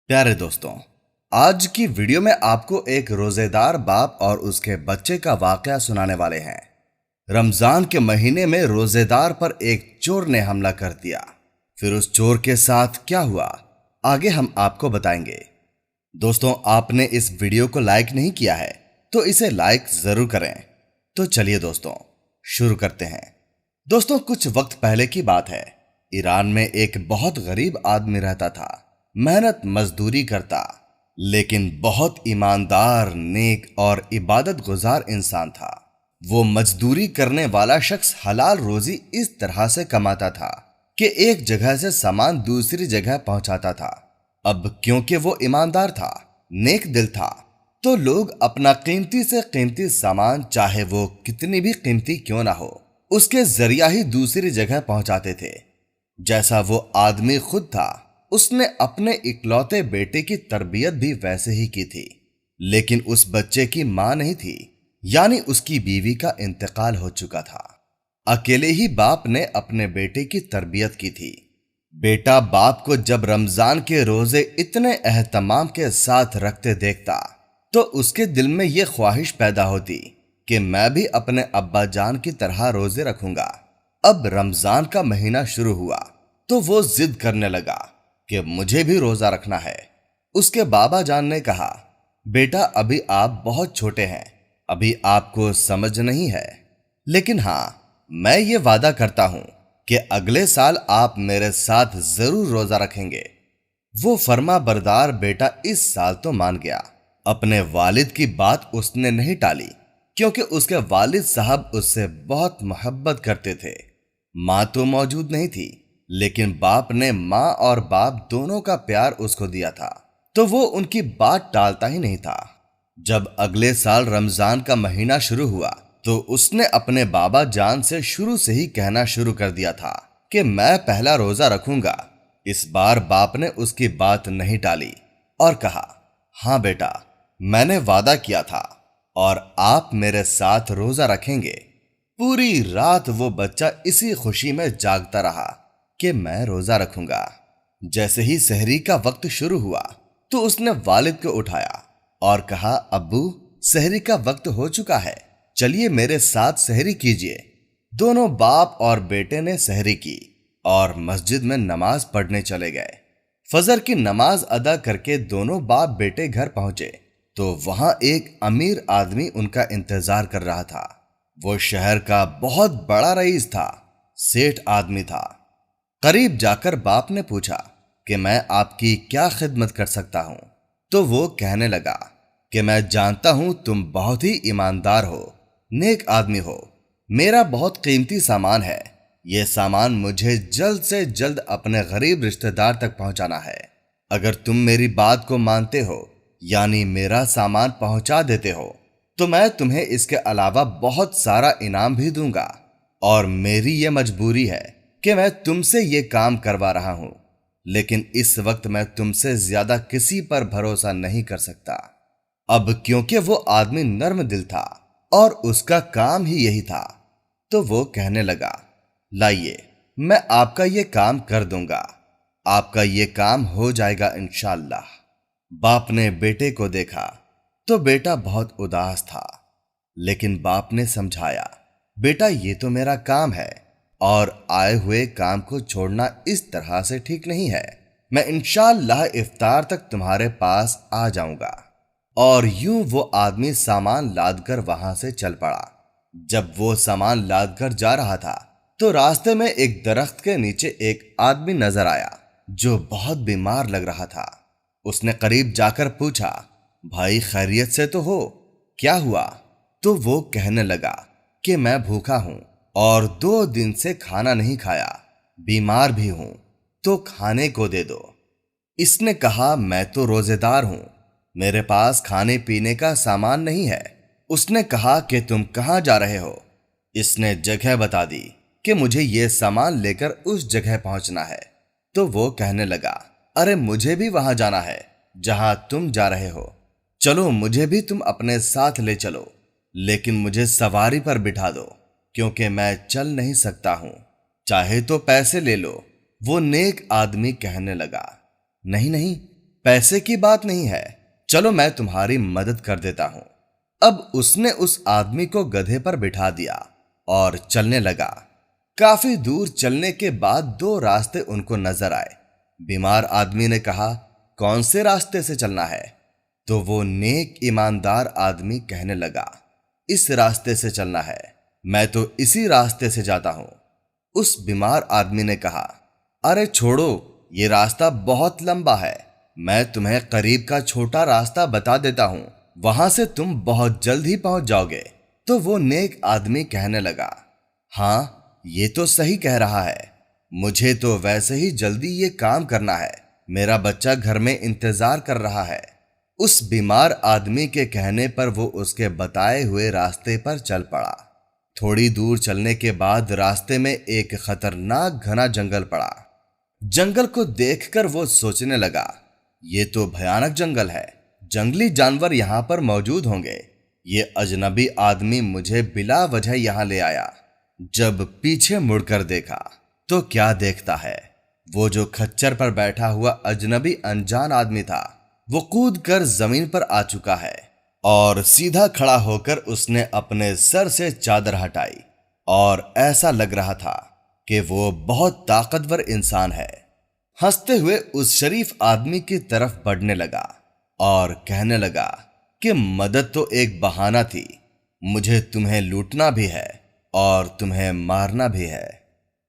प्यारे दोस्तों, आज की वीडियो में आपको एक रोजेदार बाप और उसके बच्चे का वाकया सुनाने वाले हैं। रमजान के महीने में रोजेदार पर एक चोर ने हमला कर दिया। फिर उस चोर के साथ क्या हुआ, आगे हम आपको बताएंगे। दोस्तों, आपने इस वीडियो को लाइक नहीं किया है तो इसे लाइक जरूर करें। तो चलिए दोस्तों, शुरू करते हैं। दोस्तों, कुछ वक्त पहले की बात है। ईरान में एक बहुत गरीब आदमी रहता था। मेहनत मजदूरी करता, लेकिन बहुत ईमानदार, नेक और इबादत गुजार इंसान था। वो मजदूरी करने वाला शख्स हलाल रोजी इस तरह से कमाता था कि एक जगह से सामान दूसरी जगह पहुंचाता था। अब क्योंकि वो ईमानदार था, नेक दिल था, तो लोग अपना कीमती से कीमती सामान, चाहे वो कितनी भी कीमती क्यों ना हो, उसके जरिया ही दूसरी जगह पहुंचाते थे। जैसा वो आदमी खुद था, उसने अपने इकलौते बेटे की तरबियत भी वैसे ही की थी। लेकिन उस बच्चे की मां नहीं थी, यानी उसकी बीवी का इंतकाल हो चुका था। अकेले ही बाप ने अपने बेटे की तरबियत की थी। बेटा बाप को जब रमजान के रोजे इतने एहतमाम के साथ रखते देखता तो उसके दिल में यह ख्वाहिश पैदा होती कि मैं भी अपने अब्बा जान की तरह रोजे रखूंगा। अब रमजान का महीना शुरू हुआ तो वो जिद करने लगा कि मुझे भी रोजा रखना है। उसके बाबा जान ने कहा, बेटा अभी आप बहुत छोटे हैं, अभी आपको समझ नहीं है, लेकिन हाँ, मैं ये वादा करता हूं कि अगले साल आप मेरे साथ जरूर रोजा रखेंगे। वो फर्मा बरदार बेटा इस साल तो मान गया। अपने वालिद की बात उसने नहीं टाली, क्योंकि उसके वालिद साहब उससे बहुत मोहब्बत करते थे। मां तो मौजूद नहीं थी, लेकिन बाप ने मां और बाप दोनों का प्यार उसको दिया था, तो वो उनकी बात टालता ही नहीं था। जब अगले साल रमजान का महीना शुरू हुआ तो उसने अपने बाबा जान से शुरू से ही कहना शुरू कर दिया था कि मैं पहला रोजा रखूंगा। इस बार बाप ने उसकी बात नहीं टाली और कहा, हाँ बेटा, मैंने वादा किया था और आप मेरे साथ रोजा रखेंगे। पूरी रात वो बच्चा इसी खुशी में जागता रहा कि मैं रोजा रखूंगा। जैसे ही सहरी का वक्त शुरू हुआ तो उसने वालिद को उठाया और कहा, अब्बू, सहरी का वक्त हो चुका है, चलिए मेरे साथ सहरी कीजिए। दोनों बाप और बेटे ने सहरी की और मस्जिद में नमाज पढ़ने चले गए। फजर की नमाज अदा करके दोनों बाप बेटे घर पहुंचे तो वहां एक अमीर आदमी उनका इंतजार कर रहा था। वो शहर का बहुत बड़ा रईस था, सेठ आदमी था। करीब जाकर बाप ने पूछा कि मैं आपकी क्या खिदमत कर सकता हूं। तो वो कहने लगा कि मैं जानता हूं तुम बहुत ही ईमानदार हो, नेक आदमी हो। मेरा बहुत कीमती सामान है, यह सामान मुझे जल्द से जल्द अपने गरीब रिश्तेदार तक पहुंचाना है। अगर तुम मेरी बात को मानते हो, यानी मेरा सामान पहुंचा देते हो, तो मैं तुम्हें इसके अलावा बहुत सारा इनाम भी दूंगा। और मेरी यह मजबूरी है कि मैं तुमसे ये काम करवा रहा हूं, लेकिन इस वक्त मैं तुमसे ज्यादा किसी पर भरोसा नहीं कर सकता। अब क्योंकि वो आदमी नर्म दिल था और उसका काम ही यही था, तो वो कहने लगा, लाइए, मैं आपका ये काम कर दूंगा, आपका ये काम हो जाएगा इंशाअल्लाह। बाप ने बेटे को देखा तो बेटा बहुत उदास था, लेकिन बाप ने समझाया, बेटा ये तो मेरा काम है और आए हुए काम को छोड़ना इस तरह से ठीक नहीं है। मैं इंशाअल्लाह इफ्तार तक तुम्हारे पास आ जाऊंगा। और यूं वो आदमी सामान लादकर वहां से चल पड़ा। जब वो सामान लादकर जा रहा था तो रास्ते में एक दरख्त के नीचे एक आदमी नजर आया जो बहुत बीमार लग रहा था। उसने करीब जाकर पूछा, भाई खैरियत से तो हो, क्या हुआ? तो वो कहने लगा कि मैं भूखा हूं और 2 दिन से खाना नहीं खाया, बीमार भी हूं, तो खाने को दे दो। इसने कहा, मैं तो रोजेदार हूं, मेरे पास खाने पीने का सामान नहीं है। उसने कहा कि तुम कहां जा रहे हो? इसने जगह बता दी कि मुझे यह सामान लेकर उस जगह पहुंचना है। तो वो कहने लगा, अरे मुझे भी वहां जाना है जहां तुम जा रहे हो, चलो मुझे भी तुम अपने साथ ले चलो, लेकिन मुझे सवारी पर बिठा दो, क्योंकि मैं चल नहीं सकता हूं, चाहे तो पैसे ले लो। वो नेक आदमी कहने लगा, नहीं नहीं, پیسے کی بات نہیں ہے، چلو میں تمہاری مدد کر دیتا ہوں۔ اب اس نے اس آدمی کو گدھے پر بٹھا دیا اور چلنے لگا۔ کافی دور چلنے کے بعد دو راستے ان کو نظر آئے۔ بیمار آدمی نے کہا، کون سے راستے سے چلنا ہے؟ تو وہ نیک ایماندار آدمی کہنے لگا، اس راستے سے چلنا ہے، میں تو اسی راستے سے جاتا ہوں۔ اس بیمار آدمی نے کہا، ارے چھوڑو، یہ راستہ بہت لمبا ہے، میں تمہیں قریب کا چھوٹا راستہ بتا دیتا ہوں، وہاں سے تم بہت جلد ہی پہنچ جاؤ گے۔ تو وہ نیک آدمی کہنے لگا، ہاں یہ تو صحیح کہہ رہا ہے، مجھے تو ویسے ہی جلدی یہ کام کرنا ہے، میرا بچہ گھر میں انتظار کر رہا ہے۔ اس بیمار آدمی کے کہنے پر وہ اس کے بتائے ہوئے راستے پر چل پڑا۔ تھوڑی دور چلنے کے بعد راستے میں ایک خطرناک گھنا جنگل پڑا۔ جنگل کو دیکھ کر وہ سوچنے لگا، یہ تو بھیانک جنگل ہے، جنگلی جانور یہاں پر موجود ہوں گے، یہ اجنبی آدمی مجھے بلا وجہ یہاں لے آیا۔ جب پیچھے مڑ کر دیکھا تو کیا دیکھتا ہے، وہ جو کھچر پر بیٹھا ہوا اجنبی انجان آدمی تھا وہ کود کر زمین پر آ چکا ہے، اور سیدھا کھڑا ہو کر اس نے اپنے سر سے چادر ہٹائی، اور ایسا لگ رہا تھا کہ وہ بہت طاقتور انسان ہے۔ ہنستے ہوئے اس شریف آدمی کی طرف بڑھنے لگا اور کہنے لگا کہ مدد تو ایک بہانہ تھی، مجھے تمہیں لوٹنا بھی ہے اور تمہیں مارنا بھی ہے۔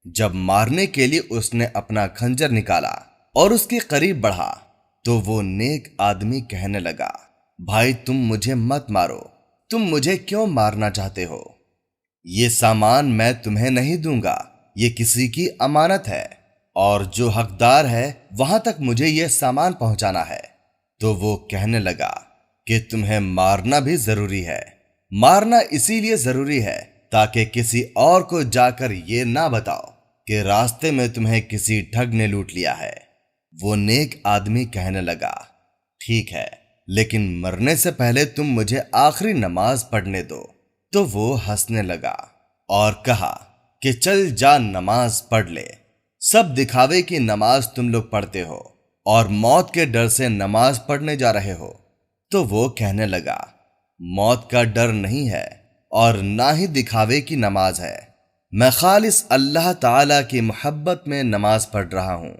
جب مارنے کے لیے اس نے اپنا خنجر نکالا اور اس کے قریب بڑھا تو وہ نیک آدمی کہنے لگا، بھائی تم مجھے مت مارو، تم مجھے کیوں مارنا چاہتے ہو؟ یہ سامان میں تمہیں نہیں دوں گا، یہ کسی کی امانت ہے، اور جو حقدار ہے وہاں تک مجھے یہ سامان پہنچانا ہے۔ تو وہ کہنے لگا کہ تمہیں مارنا بھی ضروری ہے، مارنا اسی لیے ضروری ہے تاکہ کسی اور کو جا کر یہ نہ بتاؤ کہ راستے میں تمہیں کسی ٹھگ نے لوٹ لیا ہے۔ وہ نیک آدمی کہنے لگا، ٹھیک ہے، لیکن مرنے سے پہلے تم مجھے آخری نماز پڑھنے دو۔ تو وہ ہنسنے لگا اور کہا کہ چل جا نماز پڑھ لے، سب دکھاوے کی نماز تم لوگ پڑھتے ہو اور موت کے ڈر سے نماز پڑھنے جا رہے ہو۔ تو وہ کہنے لگا، موت کا ڈر نہیں ہے اور نہ ہی دکھاوے کی نماز ہے، میں خالص اللہ تعالی کی محبت میں نماز پڑھ رہا ہوں،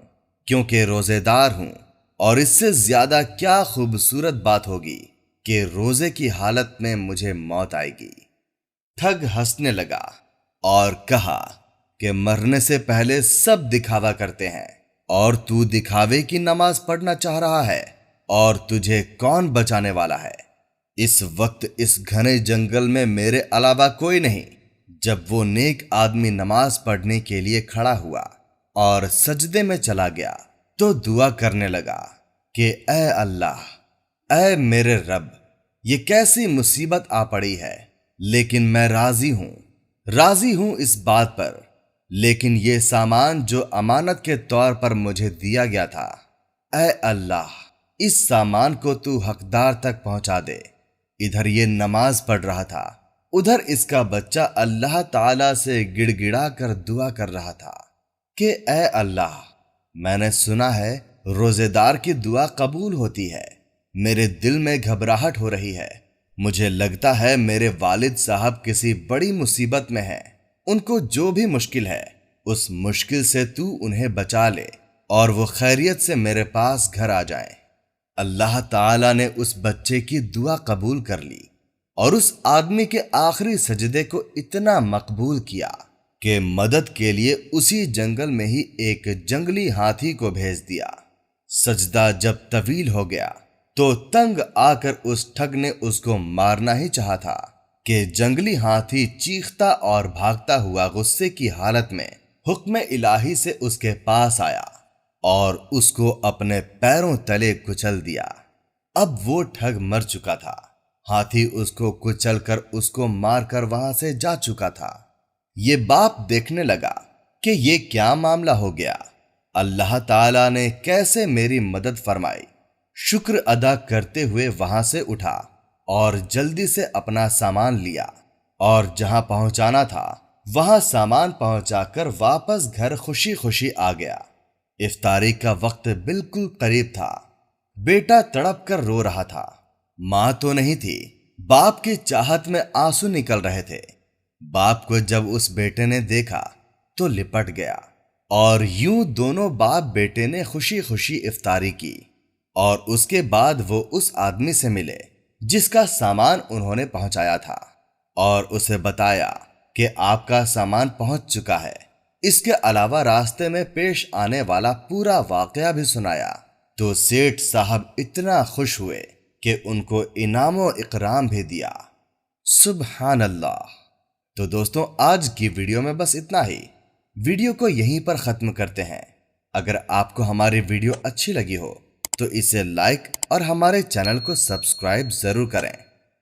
کیونکہ روزے دار ہوں، اور اس سے زیادہ کیا خوبصورت بات ہوگی کہ روزے کی حالت میں مجھے موت آئے گی۔ ٹھگ ہنسنے لگا اور کہا کہ مرنے سے پہلے سب دکھاوا کرتے ہیں، اور تو دکھاوے کی نماز پڑھنا چاہ رہا ہے، اور تجھے کون بچانے والا ہے؟ اس وقت اس گھنے جنگل میں میرے علاوہ کوئی نہیں۔ جب وہ نیک آدمی نماز پڑھنے کے لیے کھڑا ہوا اور سجدے میں چلا گیا تو دعا کرنے لگا کہ اے اللہ، اے میرے رب، یہ کیسی مصیبت آ پڑی ہے، لیکن میں راضی ہوں اس بات پر، لیکن یہ سامان جو امانت کے طور پر مجھے دیا گیا تھا، اے اللہ اس سامان کو تو حقدار تک پہنچا دے۔ ادھر یہ نماز پڑھ رہا تھا، ادھر اس کا بچہ اللہ تعالی سے گڑ گڑا کر دعا کر رہا تھا کہ اے اللہ، میں نے سنا ہے روزے دار کی دعا قبول ہوتی ہے، میرے دل میں گھبراہٹ ہو رہی ہے، مجھے لگتا ہے میرے والد صاحب کسی بڑی مصیبت میں ہیں، ان کو جو بھی مشکل ہے اس مشکل سے تو انہیں بچا لے اور وہ خیریت سے میرے پاس گھر آ جائیں۔ اللہ تعالیٰ نے اس بچے کی دعا قبول کر لی اور اس آدمی کے آخری سجدے کو اتنا مقبول کیا کہ مدد کے لیے اسی جنگل میں ہی ایک جنگلی ہاتھی کو بھیج دیا۔ سجدہ جب طویل ہو گیا تو تنگ آ کر اس ٹھگ نے اس کو مارنا ہی چاہا تھا کہ جنگلی ہاتھی چیختا اور بھاگتا ہوا غصے کی حالت میں حکم الہی سے اس کے پاس آیا اور اس کو اپنے پیروں تلے کچل دیا۔ اب وہ ٹھگ مر چکا تھا، ہاتھی اس کو کچل کر اس کو مار کر وہاں سے جا چکا تھا۔ یہ باپ دیکھنے لگا کہ یہ کیا معاملہ ہو گیا، اللہ تعالیٰ نے کیسے میری مدد فرمائی۔ شکر ادا کرتے ہوئے وہاں سے اٹھا اور جلدی سے اپنا سامان لیا اور جہاں پہنچانا تھا وہاں سامان پہنچا کر واپس گھر خوشی خوشی آ گیا۔ افطاری کا وقت بالکل قریب تھا۔ बेटा तड़प कर रो रहा था। मां तो नहीं थी। बाप की चाहत में आंसू निकल रहे थे। बाप को जब उस बेटे ने देखा तो लिपट गया और यूं दोनों बाप बेटे ने खुशी खुशी इफ्तारी की और उसके बाद वो उस आदमी से मिले जिसका सामान उन्होंने पहुंचाया था और उसे बताया कि आपका सामान पहुंच चुका है। इसके अलावा रास्ते में पेश आने वाला पूरा वाकया भी सुनाया। तो सेठ साहब इतना खुश हुए कि उनको इनाम और इकराम भी दिया। सुबहान अल्लाह। तो दोस्तों, आज की वीडियो में बस इतना ही। वीडियो को यहीं पर खत्म करते हैं। अगर आपको हमारी वीडियो अच्छी लगी हो तो इसे लाइक और हमारे चैनल को सब्सक्राइब जरूर करें।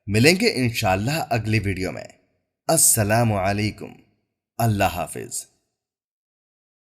मिलेंगे इंशाअल्लाह अगली वीडियो में। अस्सलामु अलैकुम। अल्लाह हाफिज।